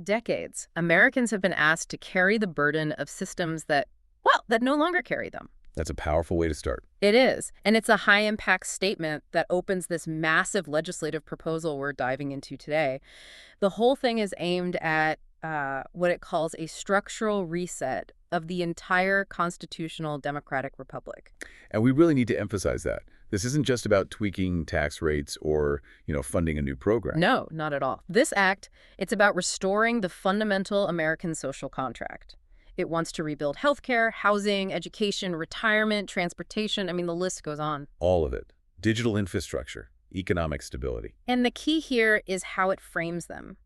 decades, Americans have been asked to carry the burden of systems that no longer carry them. That's a powerful way to start. It is. And it's a high-impact statement that opens this massive legislative proposal we're diving into today. The whole thing is aimed at what it calls a structural reset of the entire constitutional democratic republic. And we really need to emphasize that. This isn't just about tweaking tax rates or, funding a new program. No, not at all. This act, it's about restoring the fundamental American social contract. It wants to rebuild healthcare, housing, education, retirement, transportation. I mean, the list goes on. All of it. Digital infrastructure, economic stability. And the key here is how it frames them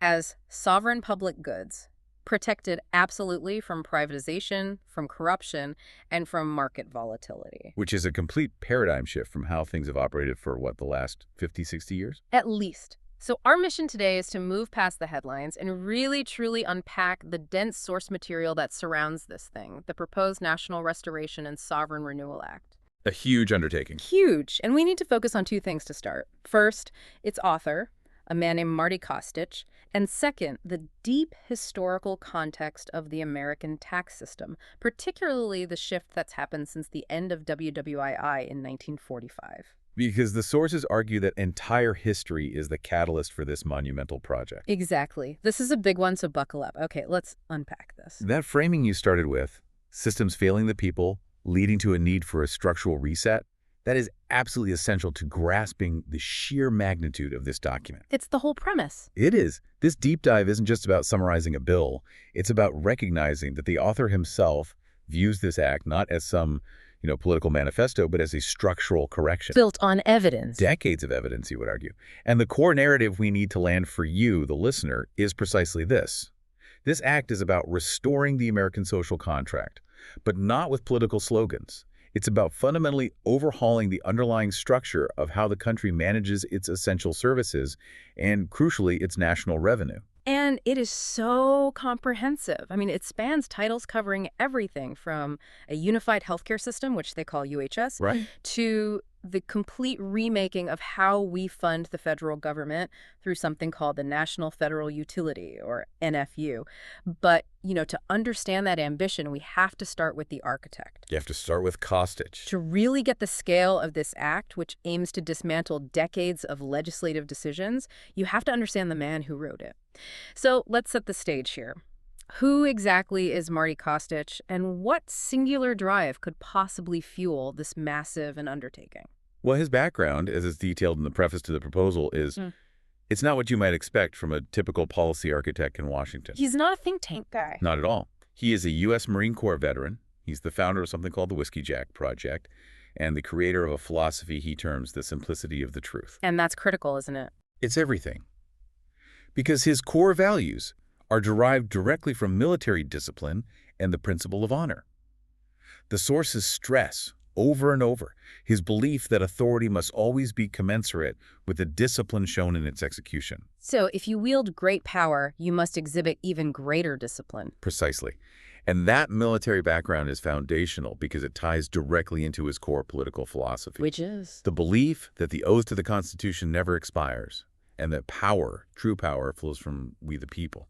as sovereign public goods, protected absolutely from privatization, from corruption, and from market volatility. Which is a complete paradigm shift from how things have operated for, the last 50, 60 years? At least. So our mission today is to move past the headlines and really, truly unpack the dense source material that surrounds this thing, the proposed National Restoration and Sovereign Renewal Act. A huge undertaking. Huge. And we need to focus on two things to start. First, its author, a man named Marty Kostich, and second, the deep historical context of the American tax system, particularly the shift that's happened since the end of WWII in 1945. Because the sources argue that entire history is the catalyst for this monumental project. Exactly. This is a big one, so buckle up. Okay, let's unpack this. That framing you started with, systems failing the people, leading to a need for a structural reset, that is absolutely essential to grasping the sheer magnitude of this document. It's the whole premise. It is. This deep dive isn't just about summarizing a bill. It's about recognizing that the author himself views this act not as some, political manifesto, but as a structural correction. Built on evidence. Decades of evidence, you would argue. And the core narrative we need to land for you, the listener, is precisely this. This act is about restoring the American social contract, but not with political slogans. It's about fundamentally overhauling the underlying structure of how the country manages its essential services and, crucially, its national revenue. And it is so comprehensive. I mean, it spans titles covering everything from a unified healthcare system, which they call UHS, Right. to the complete remaking of how we fund the federal government through something called the National Federal Utility, or NFU. But, to understand that ambition, we have to start with the architect. You have to start with Kostich. To really get the scale of this act, which aims to dismantle decades of legislative decisions, you have to understand the man who wrote it. So let's set the stage here. Who exactly is Marty Kostich, and what singular drive could possibly fuel this massive undertaking? Well, his background, as is detailed in the preface to the proposal, is it's not what you might expect from a typical policy architect in Washington. He's not a think tank guy. Not at all. He is a U.S. Marine Corps veteran. He's the founder of something called the Whiskey Jack Project and the creator of a philosophy he terms the simplicity of the truth. And that's critical, isn't it? It's everything. Because his core values are derived directly from military discipline and the principle of honor. The sources stress, over and over, his belief that authority must always be commensurate with the discipline shown in its execution. So if you wield great power, you must exhibit even greater discipline. Precisely. And that military background is foundational because it ties directly into his core political philosophy. Which is? The belief that the oath to the Constitution never expires and that power, true power, flows from we the people.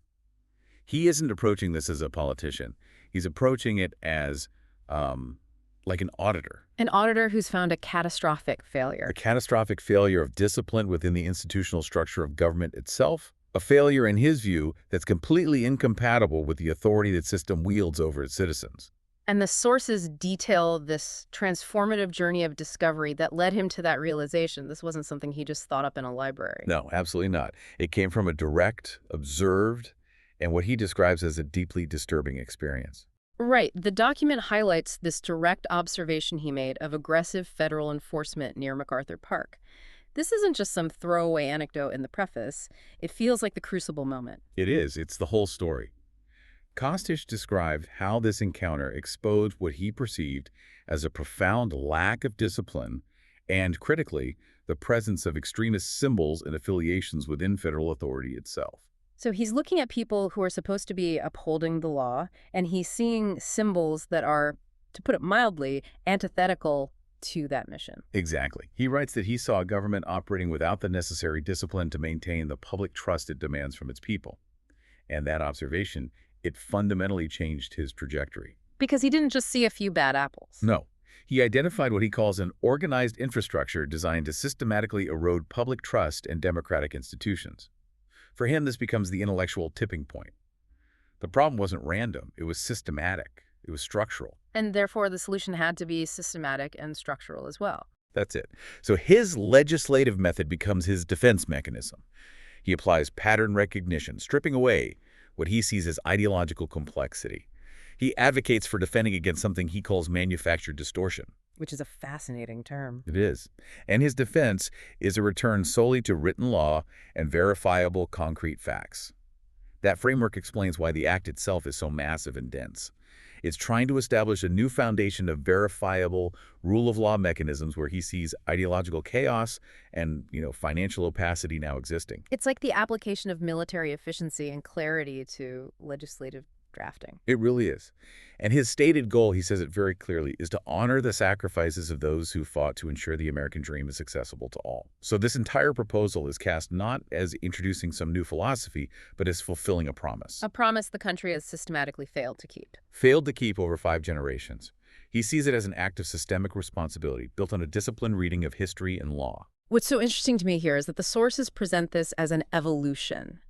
He isn't approaching this as a politician. He's approaching it as like an auditor. An auditor who's found a catastrophic failure. A catastrophic failure of discipline within the institutional structure of government itself. A failure, in his view, that's completely incompatible with the authority that system wields over its citizens. And the sources detail this transformative journey of discovery that led him to that realization. This wasn't something he just thought up in a library. No, absolutely not. It came from a direct, observed, and what he describes as a deeply disturbing experience. Right. The document highlights this direct observation he made of aggressive federal enforcement near MacArthur Park. This isn't just some throwaway anecdote in the preface. It feels like the crucible moment. It is. It's the whole story. Kostich described how this encounter exposed what he perceived as a profound lack of discipline and, critically, the presence of extremist symbols and affiliations within federal authority itself. So he's looking at people who are supposed to be upholding the law, and he's seeing symbols that are, to put it mildly, antithetical to that mission. Exactly. He writes that he saw a government operating without the necessary discipline to maintain the public trust it demands from its people. And that observation, it fundamentally changed his trajectory. Because he didn't just see a few bad apples. No. He identified what he calls an organized infrastructure designed to systematically erode public trust in democratic institutions. For him, this becomes the intellectual tipping point. The problem wasn't random. It was systematic. It was structural. And therefore, the solution had to be systematic and structural as well. That's it. So his legislative method becomes his defense mechanism. He applies pattern recognition, stripping away what he sees as ideological complexity. He advocates for defending against something he calls manufactured distortion. Which is a fascinating term. It is. And his defense is a return solely to written law and verifiable concrete facts. That framework explains why the act itself is so massive and dense. It's trying to establish a new foundation of verifiable rule of law mechanisms where he sees ideological chaos and, financial opacity now existing. It's like the application of military efficiency and clarity to legislative drafting. It really is. And his stated goal, he says it very clearly, is to honor the sacrifices of those who fought to ensure the American dream is accessible to all. So this entire proposal is cast not as introducing some new philosophy, but as fulfilling a promise. A promise the country has systematically failed to keep. Failed to keep over 5 generations. He sees it as an act of systemic responsibility built on a disciplined reading of history and law. What's so interesting to me here is that the sources present this as an evolution.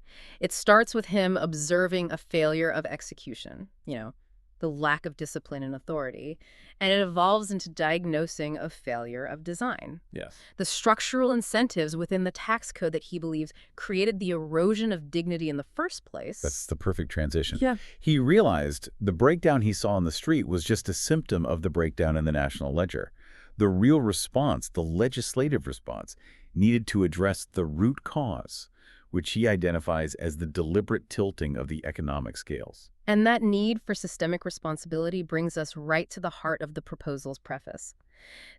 It starts with him observing a failure of execution, the lack of discipline and authority, and it evolves into diagnosing a failure of design. Yes. The structural incentives within the tax code that he believes created the erosion of dignity in the first place. That's the perfect transition. Yeah. He realized the breakdown he saw on the street was just a symptom of the breakdown in the national ledger. The real response, the legislative response, needed to address the root cause, which he identifies as the deliberate tilting of the economic scales. And that need for systemic responsibility brings us right to the heart of the proposal's preface.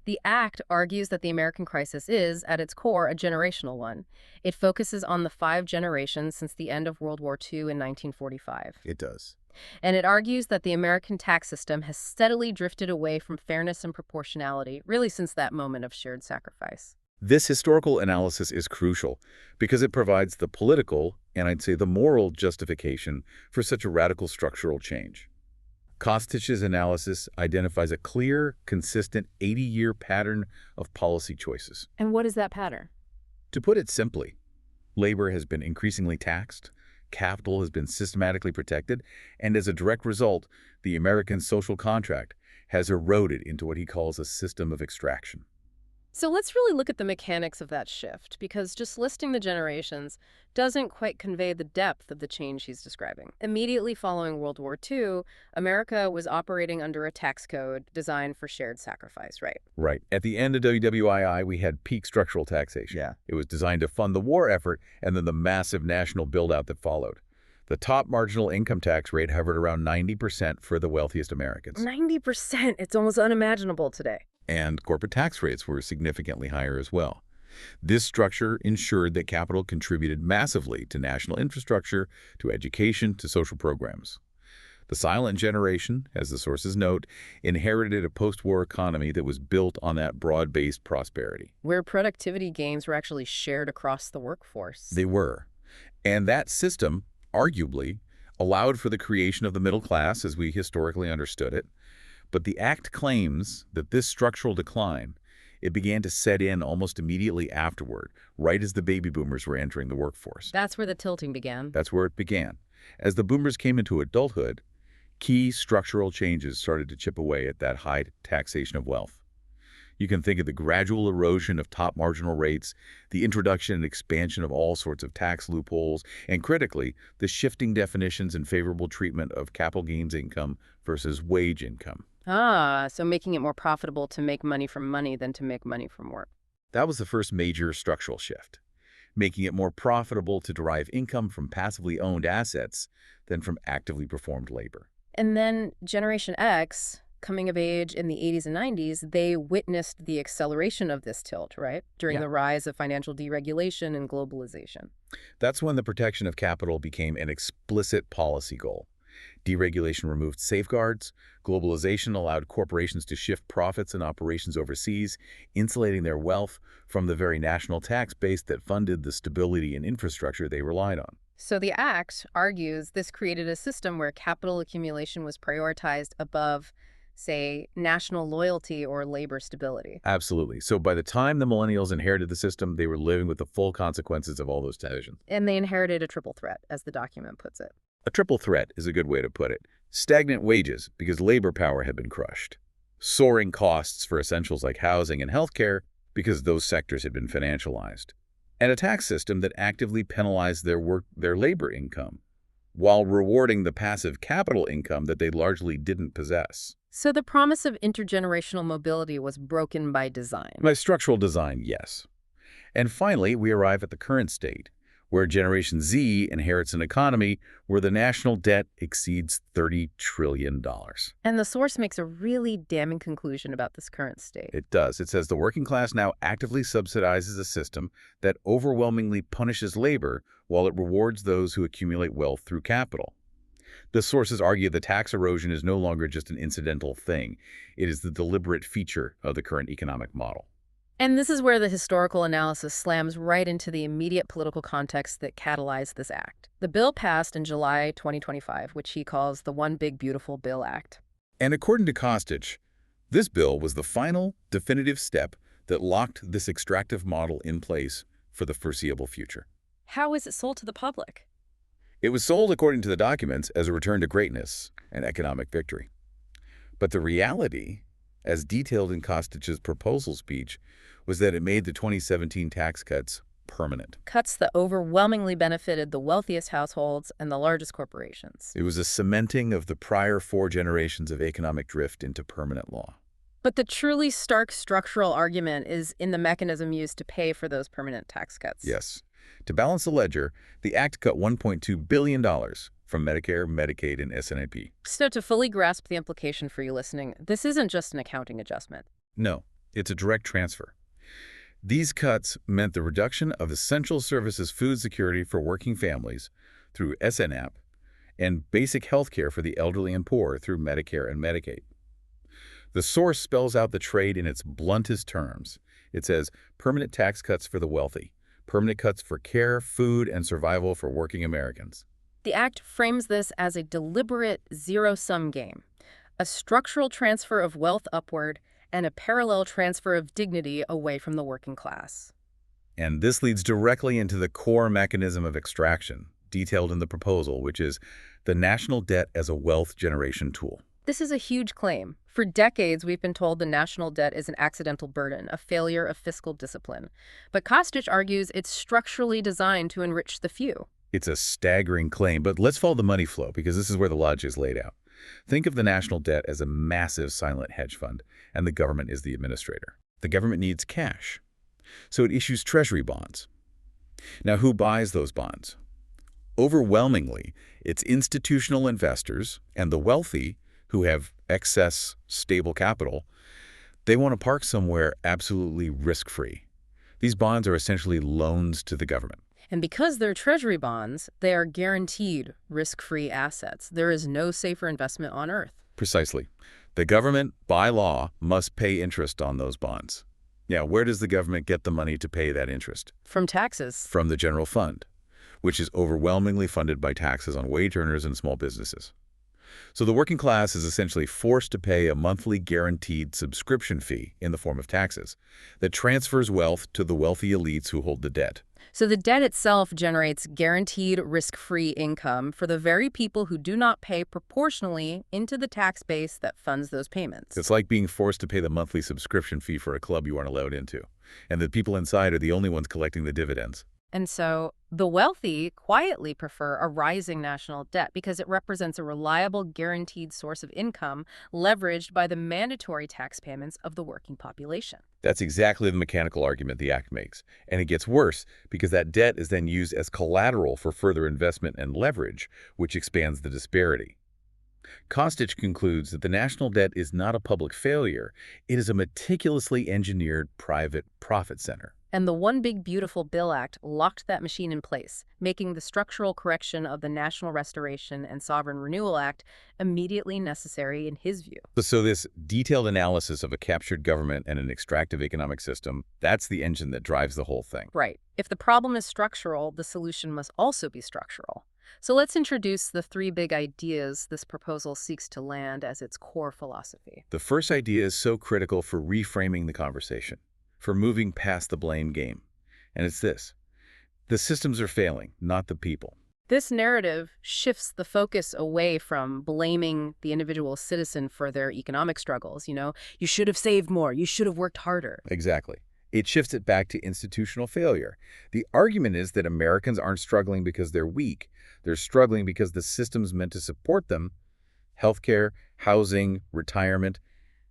The Act argues that the American crisis is, at its core, a generational one. It focuses on the 5 generations since the end of World War II in 1945. It does. And it argues that the American tax system has steadily drifted away from fairness and proportionality, really since that moment of shared sacrifice. This historical analysis is crucial because it provides the political, and I'd say the moral justification for such a radical structural change. Kostich's analysis identifies a clear, consistent 80-year pattern of policy choices. And what is that pattern? To put it simply, labor has been increasingly taxed, capital has been systematically protected, and as a direct result, the American social contract has eroded into what he calls a system of extraction. So let's really look at the mechanics of that shift, because just listing the generations doesn't quite convey the depth of the change he's describing. Immediately following World War II, America was operating under a tax code designed for shared sacrifice, right? Right. At the end of WWII, we had peak structural taxation. Yeah. It was designed to fund the war effort and then the massive national build-out that followed. The top marginal income tax rate hovered around 90% for the wealthiest Americans. 90%! It's almost unimaginable today. And corporate tax rates were significantly higher as well. This structure ensured that capital contributed massively to national infrastructure, to education, to social programs. The silent generation, as the sources note, inherited a post-war economy that was built on that broad-based prosperity. Where productivity gains were actually shared across the workforce. They were. And that system, arguably, allowed for the creation of the middle class as we historically understood it. But the Act claims that this structural decline, it began to set in almost immediately afterward, right as the baby boomers were entering the workforce. That's where the tilting began. That's where it began. As the boomers came into adulthood, key structural changes started to chip away at that high taxation of wealth. You can think of the gradual erosion of top marginal rates, the introduction and expansion of all sorts of tax loopholes, and critically, the shifting definitions and favorable treatment of capital gains income versus wage income. So making it more profitable to make money from money than to make money from work. That was the first major structural shift, making it more profitable to derive income from passively owned assets than from actively performed labor. And then Generation X, coming of age in the 80s and 90s, they witnessed the acceleration of this tilt, right? During the rise of financial deregulation and globalization. That's when the protection of capital became an explicit policy goal. Deregulation removed safeguards. Globalization allowed corporations to shift profits and operations overseas, insulating their wealth from the very national tax base that funded the stability and infrastructure they relied on. So the Act argues this created a system where capital accumulation was prioritized above, say, national loyalty or labor stability. Absolutely. So by the time the millennials inherited the system, they were living with the full consequences of all those decisions. And they inherited a triple threat, as the document puts it. A triple threat is a good way to put it. Stagnant wages because labor power had been crushed. Soaring costs for essentials like housing and healthcare because those sectors had been financialized. And a tax system that actively penalized their labor income, while rewarding the passive capital income that they largely didn't possess. So the promise of intergenerational mobility was broken by design. By structural design, yes. And finally, we arrive at the current state, where Generation Z inherits an economy where the national debt exceeds $30 trillion. And the source makes a really damning conclusion about this current state. It does. It says the working class now actively subsidizes a system that overwhelmingly punishes labor while it rewards those who accumulate wealth through capital. The sources argue that tax erosion is no longer just an incidental thing. It is the deliberate feature of the current economic model. And this is where the historical analysis slams right into the immediate political context that catalyzed this act. The bill passed in July 2025, which he calls the One Big Beautiful Bill Act. And according to Kostic, this bill was the final, definitive step that locked this extractive model in place for the foreseeable future. How is it sold to the public? It was sold, according to the documents, as a return to greatness and economic victory. But the reality, as detailed in Kostic's proposal speech, was that it made the 2017 tax cuts permanent. Cuts that overwhelmingly benefited the wealthiest households and the largest corporations. It was a cementing of the prior 4 generations of economic drift into permanent law. But the truly stark structural argument is in the mechanism used to pay for those permanent tax cuts. Yes. To balance the ledger, the Act cut $1.2 billion from Medicare, Medicaid, and SNAP. So to fully grasp the implication for you listening, this isn't just an accounting adjustment. No, it's a direct transfer. These cuts meant the reduction of essential services food security for working families through SNAP and basic health care for the elderly and poor through Medicare and Medicaid. The source spells out the trade in its bluntest terms. It says permanent tax cuts for the wealthy, permanent cuts for care, food, and survival for working Americans. The Act frames this as a deliberate zero-sum game, a structural transfer of wealth upward and a parallel transfer of dignity away from the working class. And this leads directly into the core mechanism of extraction, detailed in the proposal, which is the national debt as a wealth generation tool. This is a huge claim. For decades, we've been told the national debt is an accidental burden, a failure of fiscal discipline. But Kostic argues it's structurally designed to enrich the few. It's a staggering claim, but let's follow the money flow, because this is where the logic is laid out. Think of the national debt as a massive silent hedge fund, and the government is the administrator. The government needs cash, so it issues treasury bonds. Now, who buys those bonds? Overwhelmingly, it's institutional investors and the wealthy who have excess, stable capital. They want to park somewhere absolutely risk-free. These bonds are essentially loans to the government. And because they're treasury bonds, they are guaranteed risk-free assets. There is no safer investment on earth. Precisely. The government, by law, must pay interest on those bonds. Now, where does the government get the money to pay that interest? From taxes. From the general fund, which is overwhelmingly funded by taxes on wage earners and small businesses. So the working class is essentially forced to pay a monthly guaranteed subscription fee in the form of taxes that transfers wealth to the wealthy elites who hold the debt. So the debt itself generates guaranteed risk-free income for the very people who do not pay proportionally into the tax base that funds those payments. It's like being forced to pay the monthly subscription fee for a club you aren't allowed into, and the people inside are the only ones collecting the dividends. And so the wealthy quietly prefer a rising national debt because it represents a reliable, guaranteed source of income leveraged by the mandatory tax payments of the working population. That's exactly the mechanical argument the Act makes. And it gets worse because that debt is then used as collateral for further investment and leverage, which expands the disparity. Kostic concludes that the national debt is not a public failure. It is a meticulously engineered private profit center. And the One Big Beautiful Bill Act locked that machine in place, making the structural correction of the National Restoration and Sovereign Renewal Act immediately necessary in his view. So this detailed analysis of a captured government and an extractive economic system, that's the engine that drives the whole thing. Right. If the problem is structural, the solution must also be structural. So let's introduce the three big ideas this proposal seeks to land as its core philosophy. The first idea is so critical for reframing the conversation, for moving past the blame game. And it's this: the systems are failing, not the people. This narrative shifts the focus away from blaming the individual citizen for their economic struggles. You should have saved more, you should have worked harder. Exactly. It shifts it back to institutional failure. The argument is that Americans aren't struggling because they're weak. They're struggling because the systems meant to support them, healthcare, housing, retirement,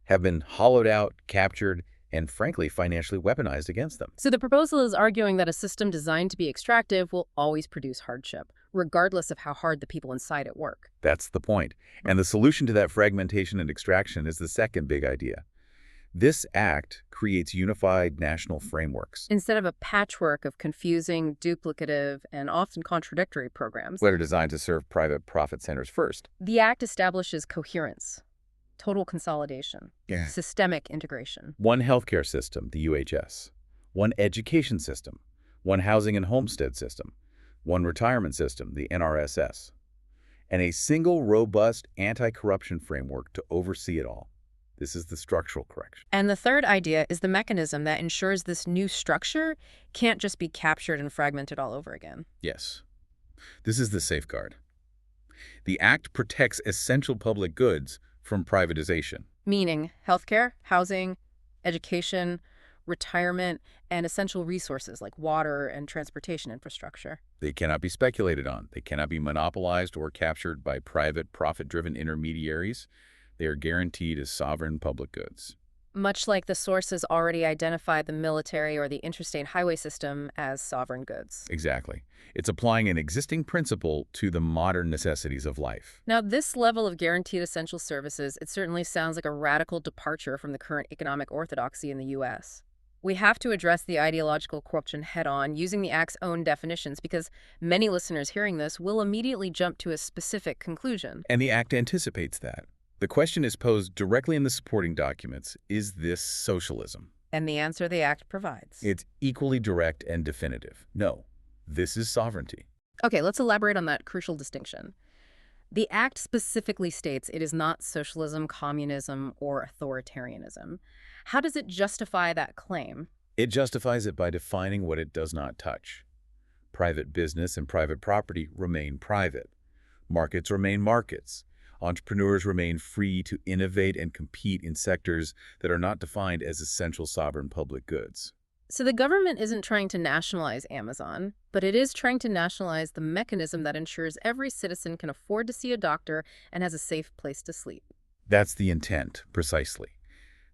have been hollowed out, captured, and frankly, financially weaponized against them. So the proposal is arguing that a system designed to be extractive will always produce hardship, regardless of how hard the people inside it work. That's the point. And the solution to that fragmentation and extraction is the second big idea. This act creates unified national frameworks Instead of a patchwork of confusing, duplicative, and often contradictory programs, that are designed to serve private profit centers first. the Act establishes coherence, total consolidation, systemic integration. One healthcare system, the UHS. One education system. One housing and homestead system. One retirement system, the NRSS. And a single, robust anti-corruption framework to oversee it all. This is the structural correction. And the third idea is the mechanism that ensures this new structure can't just be captured and fragmented all over again. Yes. This is the safeguard. The Act protects essential public goods from privatization. Meaning healthcare, housing, education, retirement, and essential resources like water and transportation infrastructure. They cannot be speculated on. They cannot be monopolized or captured by private, profit-driven intermediaries. They are guaranteed as sovereign public goods. Much like the sources already identify the military or the interstate highway system as sovereign goods. Exactly. It's applying an existing principle to the modern necessities of life. Now, this level of guaranteed essential services, it certainly sounds like a radical departure from the current economic orthodoxy in the U.S. We have to address the ideological corruption head-on using the Act's own definitions because many listeners hearing this will immediately jump to a specific conclusion. And the Act anticipates that. The question is posed directly in the supporting documents: is this socialism? And the answer the Act provides. It's equally direct and definitive. No, this is sovereignty. Okay, let's elaborate on that crucial distinction. The Act specifically states it is not socialism, communism, or authoritarianism. How does it justify that claim? It justifies it by defining what it does not touch. Private business and private property remain private. Markets remain markets. Entrepreneurs remain free to innovate and compete in sectors that are not defined as essential sovereign public goods. So the government isn't trying to nationalize Amazon, but it is trying to nationalize the mechanism that ensures every citizen can afford to see a doctor and has a safe place to sleep. That's the intent, precisely.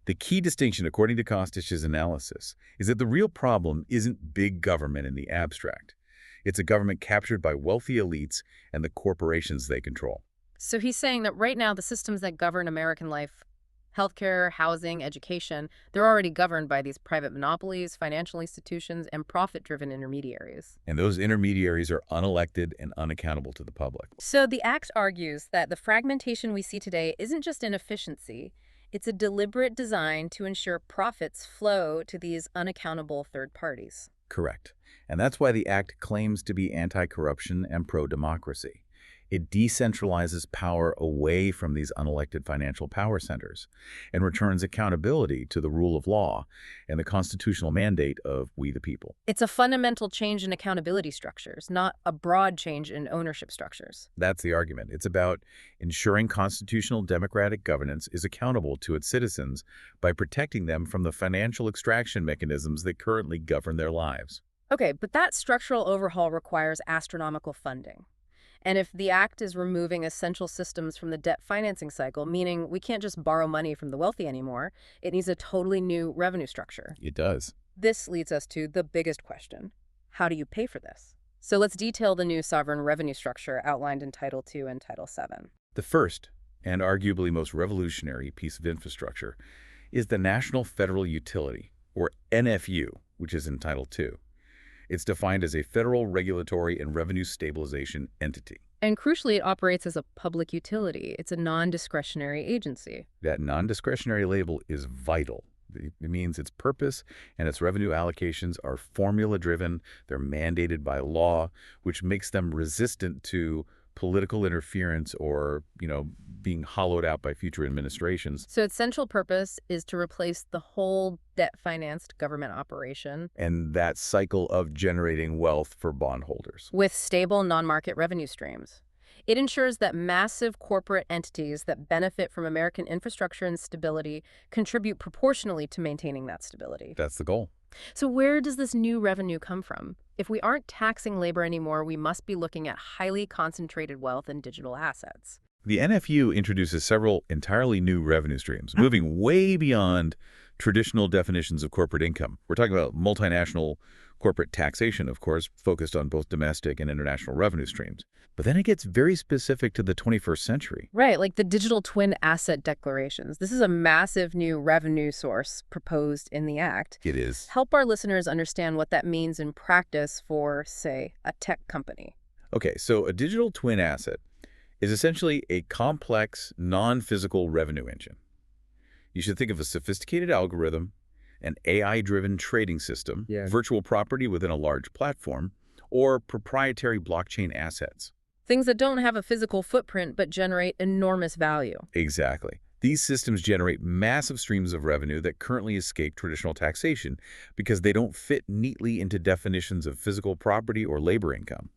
The key distinction, according to Kostich's analysis, is that the real problem isn't big government in the abstract. It's a government captured by wealthy elites and the corporations they control. So he's saying that right now the systems that govern American life, healthcare, housing, education, they're already governed by these private monopolies, financial institutions, and profit-driven intermediaries. And those intermediaries are unelected and unaccountable to the public. So the Act argues that the fragmentation we see today isn't just inefficiency, it's a deliberate design to ensure profits flow to these unaccountable third parties. Correct. And that's why the Act claims to be anti-corruption and pro-democracy. It decentralizes power away from these unelected financial power centers and returns accountability to the rule of law and the constitutional mandate of we the people. It's a fundamental change in accountability structures, not a broad change in ownership structures. That's the argument. It's about ensuring constitutional democratic governance is accountable to its citizens by protecting them from the financial extraction mechanisms that currently govern their lives. Okay, but that structural overhaul requires astronomical funding. And if the Act is removing essential systems from the debt financing cycle, meaning we can't just borrow money from the wealthy anymore, it needs a totally new revenue structure. It does. This leads us to the biggest question. How do you pay for this? So let's detail the new sovereign revenue structure outlined in Title II and Title VII. The first, and arguably most revolutionary piece of infrastructure, is the National Federal Utility, or NFU, which is in Title II. It's defined as a federal regulatory and revenue stabilization entity. And crucially, it operates as a public utility. It's a non-discretionary agency. That non-discretionary label is vital. It means its purpose and its revenue allocations are formula-driven. They're mandated by law, which makes them resistant to political interference or, being hollowed out by future administrations. So its central purpose is to replace the whole debt-financed government operation And that cycle of generating wealth for bondholders. with stable non-market revenue streams. It ensures that massive corporate entities that benefit from American infrastructure and stability contribute proportionally to maintaining that stability. That's the goal. So where does this new revenue come from? If we aren't taxing labor anymore, we must be looking at highly concentrated wealth and digital assets. The NFU introduces several entirely new revenue streams, moving way beyond traditional definitions of corporate income. We're talking about multinational corporate taxation, of course, focused on both domestic and international revenue streams. But then it gets very specific to the 21st century. Right, like the digital twin asset declarations. This is a massive new revenue source proposed in the Act. It is. Help our listeners understand what that means in practice for, say, a tech company. Okay, so a digital twin asset is essentially a complex, non-physical revenue engine. You should think of a sophisticated algorithm, an AI-driven trading system, virtual property within a large platform, or proprietary blockchain assets. Things that don't have a physical footprint but generate enormous value. Exactly. These systems generate massive streams of revenue that currently escape traditional taxation because they don't fit neatly into definitions of physical property or labor income.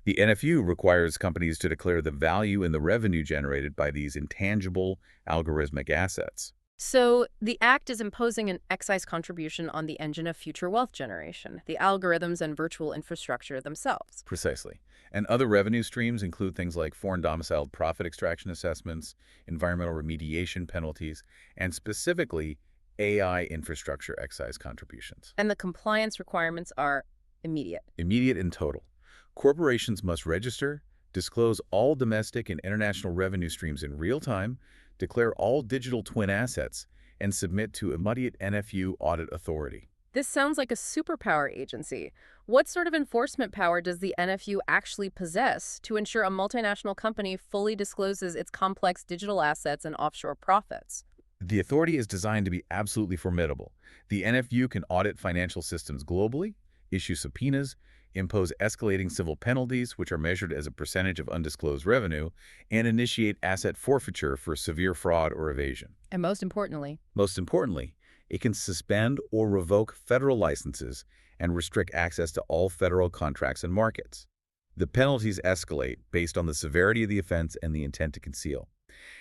The NFU requires companies to declare the value in the revenue generated by these intangible algorithmic assets. So the Act is imposing an excise contribution on the engine of future wealth generation, the algorithms and virtual infrastructure themselves. Precisely. And other revenue streams include things like foreign domiciled profit extraction assessments, environmental remediation penalties, and specifically AI infrastructure excise contributions. And the compliance requirements are immediate. Immediate and total. Corporations must register, disclose all domestic and international revenue streams in real time, declare all digital twin assets, and submit to immediate NFU audit authority. This sounds like a superpower agency. What sort of enforcement power does the NFU actually possess to ensure a multinational company fully discloses its complex digital assets and offshore profits? The authority is designed to be absolutely formidable. The NFU can audit financial systems globally, issue subpoenas, impose escalating civil penalties, which are measured as a percentage of undisclosed revenue, and initiate asset forfeiture for severe fraud or evasion. And most importantly, it can suspend or revoke federal licenses and restrict access to all federal contracts and markets. The penalties escalate based on the severity of the offense and the intent to conceal.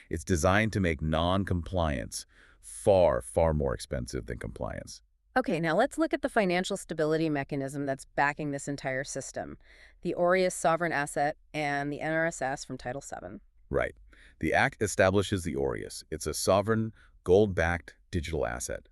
It's designed to make non-compliance far, far more expensive than compliance. okay, now let's look at the financial stability mechanism that's backing this entire system, the Aureus sovereign asset and the NRSS from Title VII. Right. The Act establishes the Aureus. It's a sovereign, gold-backed digital asset.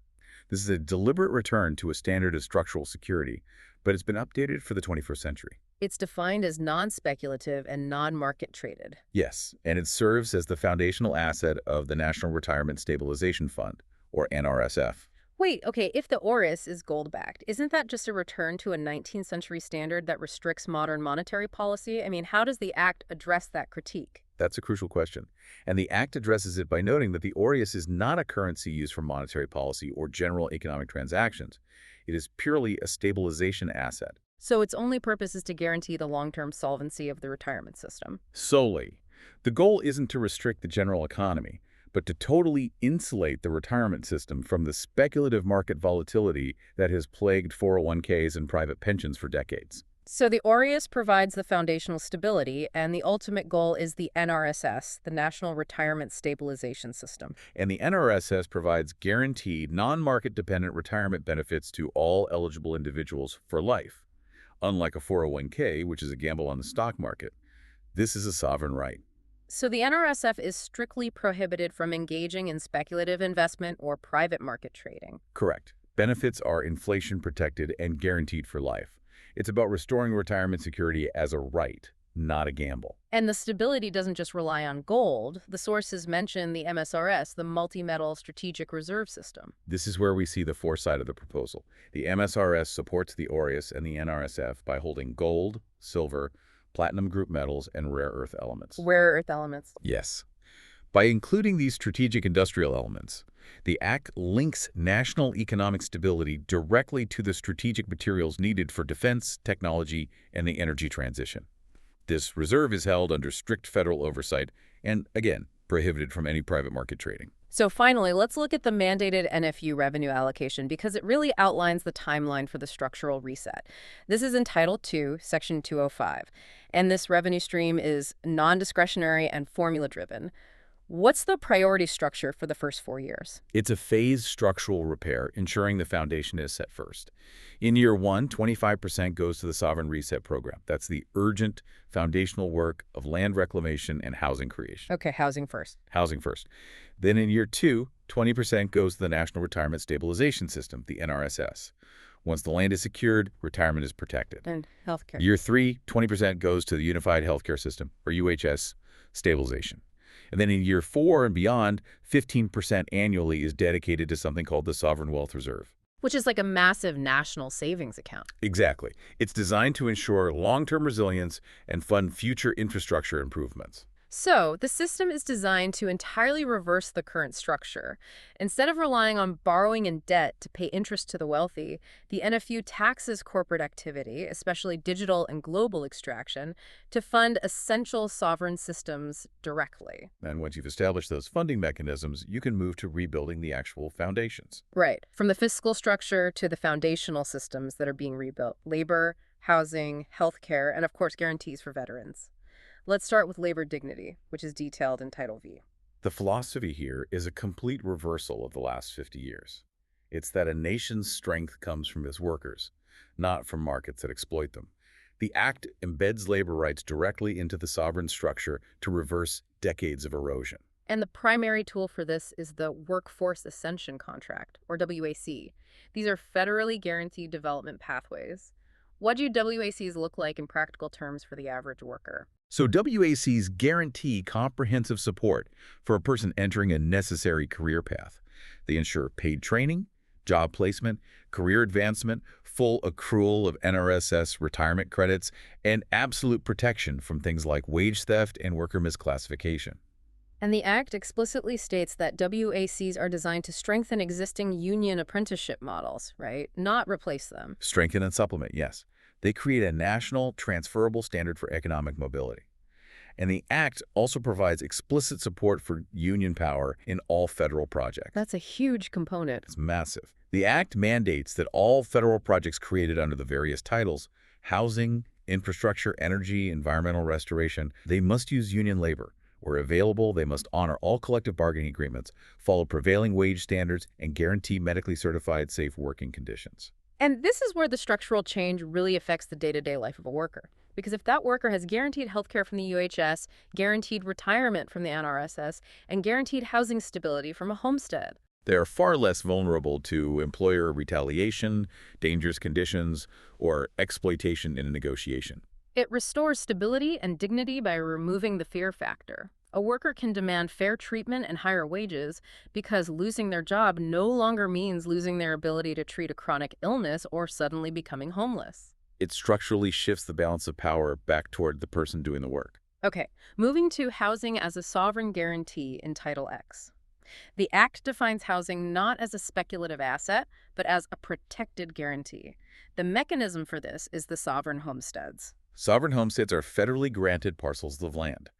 This is a deliberate return to a standard of structural security, but it's been updated for the 21st century. It's defined as non-speculative and non-market traded. Yes, and it serves as the foundational asset of the National Retirement Stabilization Fund, or NRSF. Wait, okay, if the Aureus is gold-backed, isn't that just a return to a 19th century standard that restricts modern monetary policy? I mean, how does the Act address that critique? That's a crucial question. And the Act addresses it by noting that the Aureus is not a currency used for monetary policy or general economic transactions. It is purely a stabilization asset. So its only purpose is to guarantee the long-term solvency of the retirement system. Solely. The goal isn't to restrict the general economy, but to totally insulate the retirement system from the speculative market volatility that has plagued 401ks and private pensions for decades. So the Aureus provides the foundational stability, and the ultimate goal is the NRSS, the National Retirement Stabilization System. And the NRSS provides guaranteed, non-market-dependent retirement benefits to all eligible individuals for life. Unlike a 401k, which is a gamble on the stock market, this is a sovereign right. So the NRSF is strictly prohibited from engaging in speculative investment or private market trading. Correct. Benefits are inflation-protected and guaranteed for life. It's about restoring retirement security as a right, not a gamble. And the stability doesn't just rely on gold. The sources mention the MSRS, the Multi-Metal Strategic Reserve System. This is where we see the foresight of the proposal. The MSRS supports the Aureus and the NRSF by holding gold, silver, platinum group metals, and rare earth elements. Rare earth elements. Yes. By including these strategic industrial elements, the Act links national economic stability directly to the strategic materials needed for defense, technology, and the energy transition. This reserve is held under strict federal oversight and, again, prohibited from any private market trading. So finally, let's look at the mandated NFU revenue allocation because it really outlines the timeline for the structural reset. This is in Title II, Section 205, and this revenue stream is non-discretionary and formula-driven. What's the priority structure for the first 4 years? It's a phased structural repair, ensuring the foundation is set first. In year 1, 25% goes to the Sovereign Reset Program. That's the urgent foundational work of land reclamation and housing creation. Okay, housing first. Housing first. Then in year 2, 20% goes to the National Retirement Stabilization System, the NRSS. Once the land is secured, retirement is protected. And healthcare. Year 3, 20% goes to the Unified Healthcare System, or UHS, stabilization. And then in year 4 and beyond, 15% annually is dedicated to something called the Sovereign Wealth Reserve. Which is like a massive national savings account. Exactly. It's designed to ensure long-term resilience and fund future infrastructure improvements. So, the system is designed to entirely reverse the current structure. Instead of relying on borrowing and debt to pay interest to the wealthy, the NFU taxes corporate activity, especially digital and global extraction, to fund essential sovereign systems directly. And once you've established those funding mechanisms, you can move to rebuilding the actual foundations. Right. From the fiscal structure to the foundational systems that are being rebuilt. Labor, housing, healthcare, and of course guarantees for veterans. Let's start with labor dignity, which is detailed in Title V. The philosophy here is a complete reversal of the last 50 years. It's that a nation's strength comes from its workers, not from markets that exploit them. The Act embeds labor rights directly into the sovereign structure to reverse decades of erosion. And the primary tool for this is the Workforce Ascension Contract, or WAC. These are federally guaranteed development pathways. What do WACs look like in practical terms for the average worker? So WACs guarantee comprehensive support for a person entering a necessary career path. They ensure paid training, job placement, career advancement, full accrual of NRSS retirement credits, and absolute protection from things like wage theft and worker misclassification. And the Act explicitly states that WACs are designed to strengthen existing union apprenticeship models, right? Not replace them. Strengthen and supplement, yes. They create a national transferable standard for economic mobility. And the Act also provides explicit support for union power in all federal projects. That's a huge component. It's massive. The Act mandates that all federal projects created under the various titles, housing, infrastructure, energy, environmental restoration, they must use union labor. Where available, they must honor all collective bargaining agreements, follow prevailing wage standards, and guarantee medically certified safe working conditions. And this is where the structural change really affects the day-to-day life of a worker. Because if that worker has guaranteed healthcare from the UHS, guaranteed retirement from the NRSS, and guaranteed housing stability from a homestead, they are far less vulnerable to employer retaliation, dangerous conditions, or exploitation in a negotiation. it restores stability and dignity by removing the fear factor. A worker can demand fair treatment and higher wages because losing their job no longer means losing their ability to treat a chronic illness or suddenly becoming homeless. It structurally shifts the balance of power back toward the person doing the work. Okay, moving to housing as a sovereign guarantee in Title X. The Act defines housing not as a speculative asset, but as a protected guarantee. The mechanism for this is the sovereign homesteads. Sovereign homesteads are federally granted parcels of land.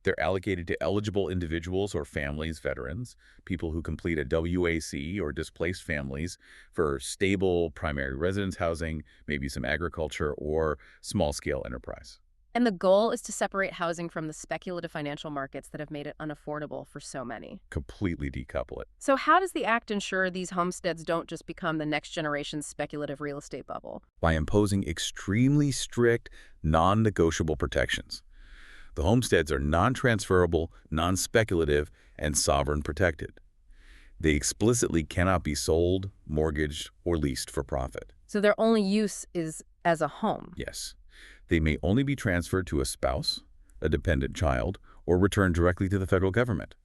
They're allocated to eligible individuals or families, veterans, people who complete a WAC or displaced families for stable primary residence housing, maybe some agriculture or small-scale enterprise. And the goal is to separate housing from the speculative financial markets that have made it unaffordable for so many. Completely decouple it. So how does the Act ensure these homesteads don't just become the next generation's speculative real estate bubble? By imposing extremely strict, non-negotiable protections. The homesteads are non-transferable, non-speculative, and sovereign protected. They explicitly cannot be sold, mortgaged, or leased for profit. So their only use is as a home. Yes. They may only be transferred to a spouse, a dependent child, or returned directly to the federal government.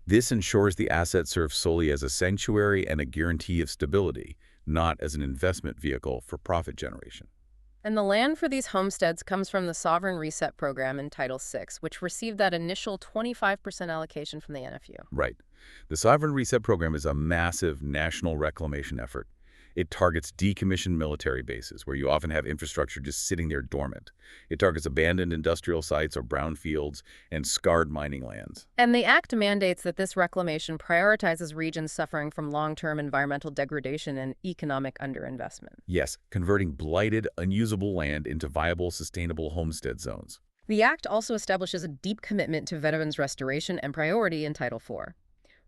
This ensures the asset serves solely as a sanctuary and a guarantee of stability, not as an investment vehicle for profit generation. And the land for these homesteads comes from the Sovereign Reset Program in Title VI, which received that initial 25% allocation from the NFU. Right. The Sovereign Reset Program is a massive national reclamation effort. It targets decommissioned military bases, where you often have infrastructure just sitting there dormant. It targets abandoned industrial sites or brownfields and scarred mining lands. And the Act mandates that this reclamation prioritizes regions suffering from long-term environmental degradation and economic underinvestment. Yes, converting blighted, unusable land into viable, sustainable homestead zones. The Act also establishes a deep commitment to veterans' restoration and priority in Title IV,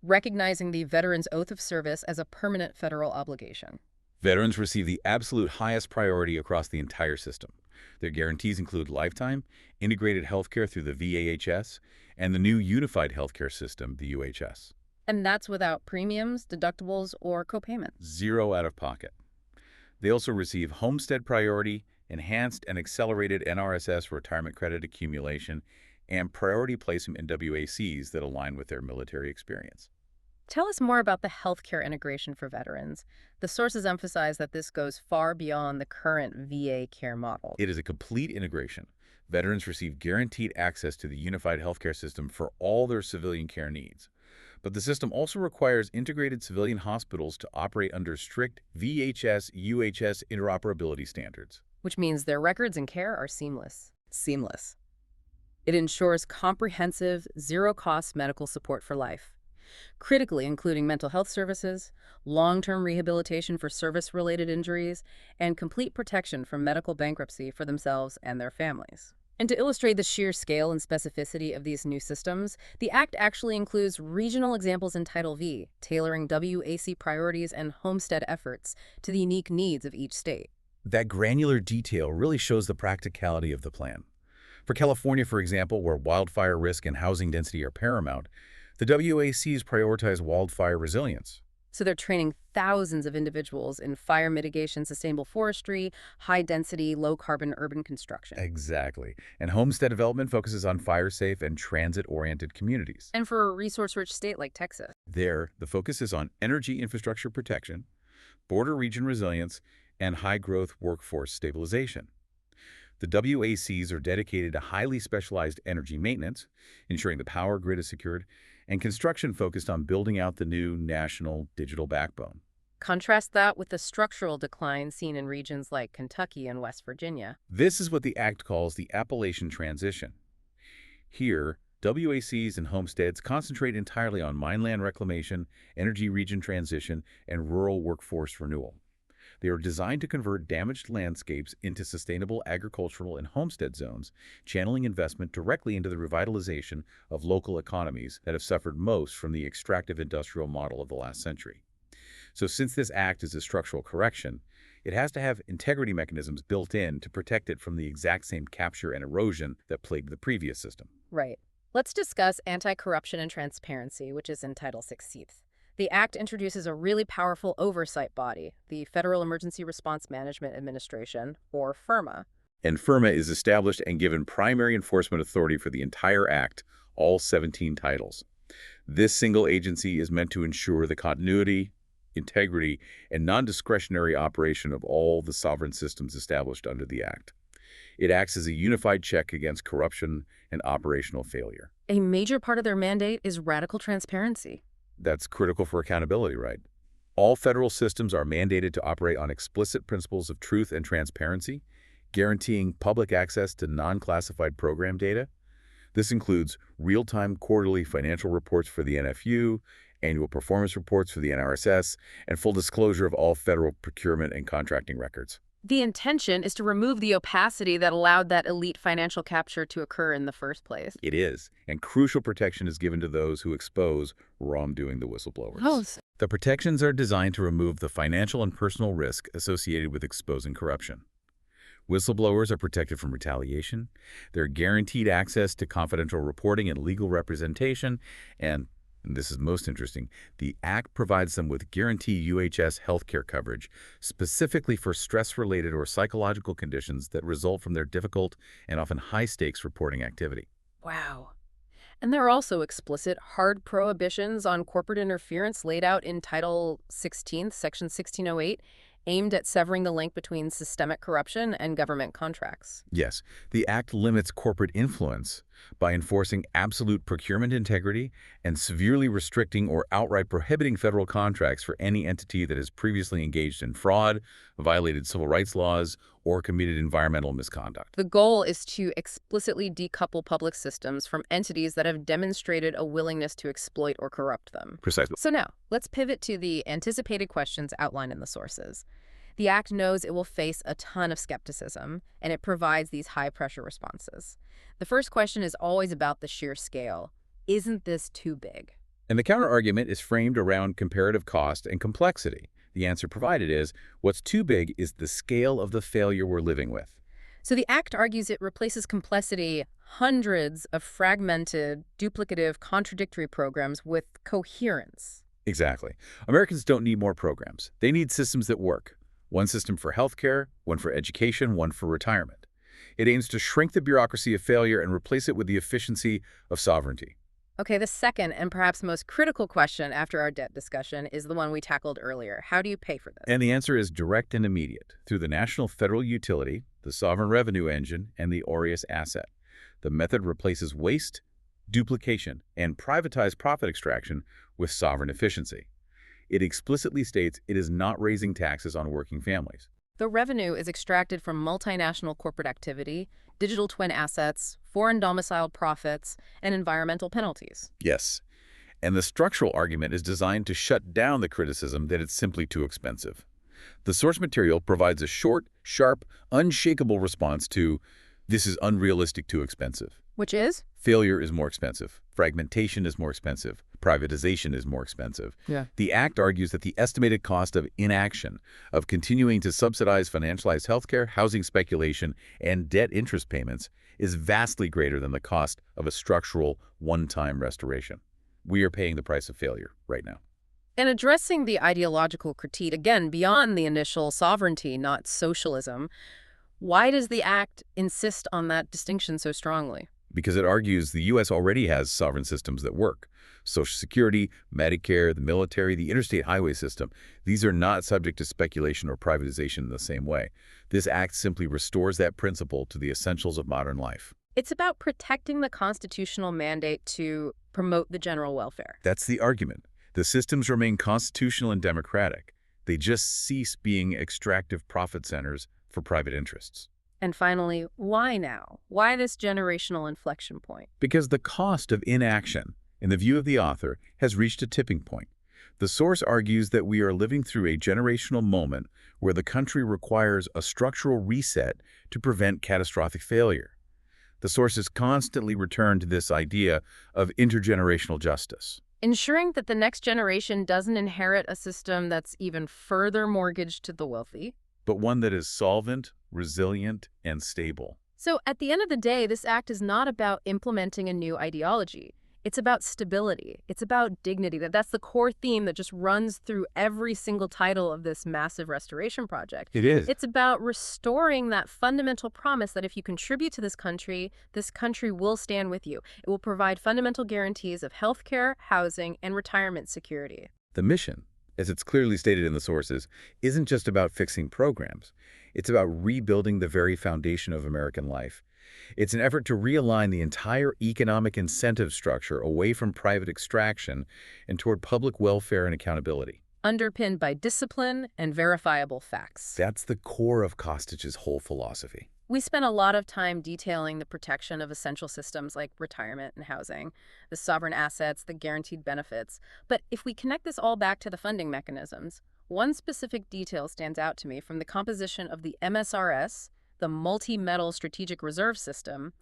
recognizing the Veterans' Oath of Service as a permanent federal obligation. Veterans receive the absolute highest priority across the entire system. Their guarantees include lifetime, integrated healthcare through the VAHS, and the new Unified Healthcare System, the UHS. And that's without premiums, deductibles, or copayments. Zero out of pocket. They also receive homestead priority, enhanced and accelerated NRSS retirement credit accumulation, and priority placement in WACs that align with their military experience. Tell us more about the healthcare integration for veterans. The sources emphasize that this goes far beyond the current VA care model. It is a complete integration. Veterans receive guaranteed access to the unified healthcare system for all their civilian care needs. But the system also requires integrated civilian hospitals to operate under strict VHS-UHS interoperability standards. Which means their records and care are seamless. Seamless. It ensures comprehensive, zero-cost medical support for life, critically including mental health services, long-term rehabilitation for service-related injuries, and complete protection from medical bankruptcy for themselves and their families. And to illustrate the sheer scale and specificity of these new systems, the Act actually includes regional examples in Title V, tailoring WAC priorities and homestead efforts to the unique needs of each state. That granular detail really shows the practicality of the plan. For California, for example, where wildfire risk and housing density are paramount, the WACs prioritize wildfire resilience. So they're training thousands of individuals in fire mitigation, sustainable forestry, high-density, low-carbon urban construction. Exactly. And homestead development focuses on fire-safe and transit-oriented communities. And for a resource-rich state like Texas, There, the focus is on energy infrastructure protection, border region resilience, and high-growth workforce stabilization. The WACs are dedicated to highly specialized energy maintenance, ensuring the power grid is secured, and construction focused on building out the new national digital backbone. contrast that with the structural decline seen in regions like Kentucky and West Virginia. This is what the Act calls the Appalachian Transition. Here, WACs and homesteads concentrate entirely on mineland reclamation, energy region transition, and rural workforce renewal. They are designed to convert damaged landscapes into sustainable agricultural and homestead zones, channeling investment directly into the revitalization of local economies that have suffered most from the extractive industrial model of the last century. So since this act is a structural correction, it has to have integrity mechanisms built in to protect it from the exact same capture and erosion that plagued the previous system. Right. Let's discuss anti-corruption and transparency, which is in Title 16. The Act introduces a really powerful oversight body, the Federal Emergency Response Management Administration, or FERMA. And FERMA is established and given primary enforcement authority for the entire Act, all 17 titles. This single agency is meant to ensure the continuity, integrity, and non-discretionary operation of all the sovereign systems established under the Act. It acts as a unified check against corruption and operational failure. A major part of their mandate is radical transparency. That's critical for accountability, right? All federal systems are mandated to operate on explicit principles of truth and transparency, guaranteeing public access to non-classified program data. This includes real-time quarterly financial reports for the NFU, annual performance reports for the NRSS, and full disclosure of all federal procurement and contracting records. The intention is to remove the opacity that allowed that elite financial capture to occur in the first place. It is, and crucial protection is given to those who expose wrongdoing, the whistleblowers. The protections are designed to remove the financial and personal risk associated with exposing corruption. Whistleblowers are protected from retaliation, they're guaranteed access to confidential reporting and legal representation, and And this is most interesting, the Act provides them with guaranteed UHS healthcare coverage, specifically for stress-related or psychological conditions that result from their difficult and often high-stakes reporting activity. Wow. And there are also explicit, hard prohibitions on corporate interference laid out in Title 16, Section 1608, aimed at severing the link between systemic corruption and government contracts. Yes, the Act limits corporate influence by enforcing absolute procurement integrity and severely restricting or outright prohibiting federal contracts for any entity that has previously engaged in fraud, violated civil rights laws, or committed environmental misconduct. The goal is to explicitly decouple public systems from entities that have demonstrated a willingness to exploit or corrupt them. Precisely. So now, let's pivot to the anticipated questions outlined in the sources. The Act knows it will face a ton of skepticism, and it provides these high-pressure responses. The first question is always about the sheer scale. Isn't this too big? And the counterargument is framed around comparative cost and complexity. The answer provided is, what's too big is the scale of the failure we're living with. So the Act argues it replaces complexity, hundreds of fragmented, duplicative, contradictory programs with coherence. Exactly. Americans don't need more programs. They need systems that work. One system for healthcare, one for education, one for retirement. It aims to shrink the bureaucracy of failure and replace it with the efficiency of sovereignty. Okay, the second and perhaps most critical question after our debt discussion is the one we tackled earlier. How do you pay for this? And the answer is direct and immediate, through the National Federal Utility, the Sovereign Revenue Engine, and the Aureus asset. The method replaces waste, duplication, and privatized profit extraction with sovereign efficiency. It explicitly states it is not raising taxes on working families. The revenue is extracted from multinational corporate activity, digital twin assets, foreign domiciled profits, and environmental penalties. Yes. And the structural argument is designed to shut down the criticism that it's simply too expensive. The source material provides a short, sharp, unshakable response to, this is unrealistic too expensive. Which is? Failure is more expensive. Fragmentation is more expensive. Privatization is more expensive. Yeah. The Act argues that the estimated cost of inaction, of continuing to subsidize financialized healthcare, housing speculation, and debt interest payments, is vastly greater than the cost of a structural, one-time restoration. We are paying the price of failure right now. And addressing the ideological critique, again, beyond the initial sovereignty, not socialism, why does the Act insist on that distinction so strongly? Because it argues the U.S. already has sovereign systems that work. Social Security, Medicare, the military, the interstate highway system, these are not subject to speculation or privatization in the same way. This Act simply restores that principle to the essentials of modern life. It's about protecting the constitutional mandate to promote the general welfare. That's the argument. The systems remain constitutional and democratic. They just cease being extractive profit centers for private interests. And finally, why now? Why this generational inflection point? Because the cost of inaction, in the view of the author, has reached a tipping point. The source argues that we are living through a generational moment where the country requires a structural reset to prevent catastrophic failure. The sources constantly return to this idea of intergenerational justice. Ensuring that the next generation doesn't inherit a system that's even further mortgaged to the wealthy. But one that is solvent, resilient, and stable. So at the end of the day, this Act is not about implementing a new ideology. It's about stability. It's about dignity. That's the core theme that just runs through every single title of this massive restoration project. It is. It's about restoring that fundamental promise that if you contribute to this country will stand with you. It will provide fundamental guarantees of healthcare, housing, and retirement security. The mission, as it's clearly stated in the sources, isn't just about fixing programs. It's about rebuilding the very foundation of American life. It's an effort to realign the entire economic incentive structure away from private extraction and toward public welfare and accountability. Underpinned by discipline and verifiable facts. That's the core of Kostich's whole philosophy. We spent a lot of time detailing the protection of essential systems like retirement and housing, the sovereign assets, the guaranteed benefits. But if we connect this all back to the funding mechanisms, one specific detail stands out to me from the composition of the MSRS, the Multi-Metal Strategic Reserve System,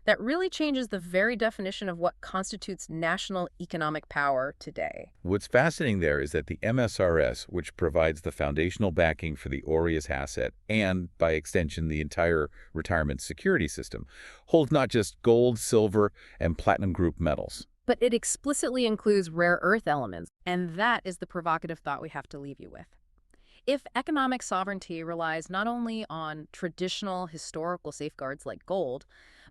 that really changes the very definition of what constitutes national economic power today. What's fascinating there is that the MSRS, which provides the foundational backing for the Aureus asset and, by extension, the entire retirement security system, holds not just gold, silver, and platinum group metals, But it explicitly includes rare earth elements, and that is the provocative thought we have to leave you with. If economic sovereignty relies not only on traditional historical safeguards like gold,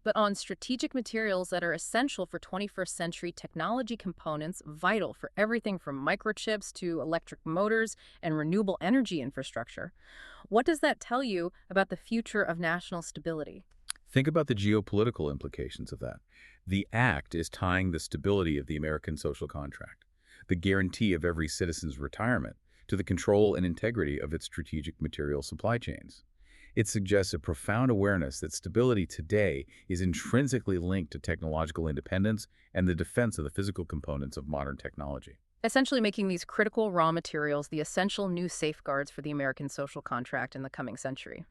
but on strategic materials that are essential for 21st century technology components vital for everything from microchips to electric motors and renewable energy infrastructure, what does that tell you about the future of national stability? Think about the geopolitical implications of that. The act is tying the stability of the American social contract, the guarantee of every citizen's retirement, to the control and integrity of its strategic material supply chains. It suggests a profound awareness that stability today is intrinsically linked to technological independence and the defense of the physical components of modern technology. Essentially making these critical raw materials the essential new safeguards for the American social contract in the coming century.